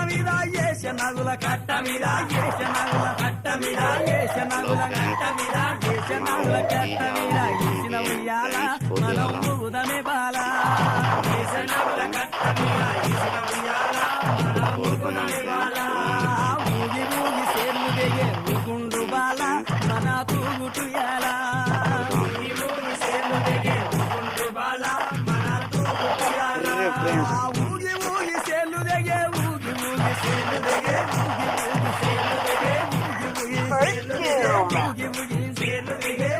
మీద ఏషనగుల కట్ట మీద ఏషనగుల కట్ట మీద ఏషనగుల కట్ట మీద ఏషనగుల కట్ట మీద ఈసిన ఉయ్యాల మనం ఊదమే బాల ఏషనగుల కట్ట మీద ఈసిన ఉయ్యాల మనం ఊదమే బాల ఊగి ఊగి సేర్లు దిగే ఊగుండు బాల మన తూగుటుయాల ఊగి ఊగి సేర్లు దిగే ఊగుండు బాల మన తూగుటుయాల ఊగి ఊగి సేర్లు దిగే ఊగి ఊగి సేర్లు దిగే ఊగి ఊగి సేర్లు దిగే ఊగి ఊగి సేర్లు దిగే ఊగి ఊగి సేర్లు దిగే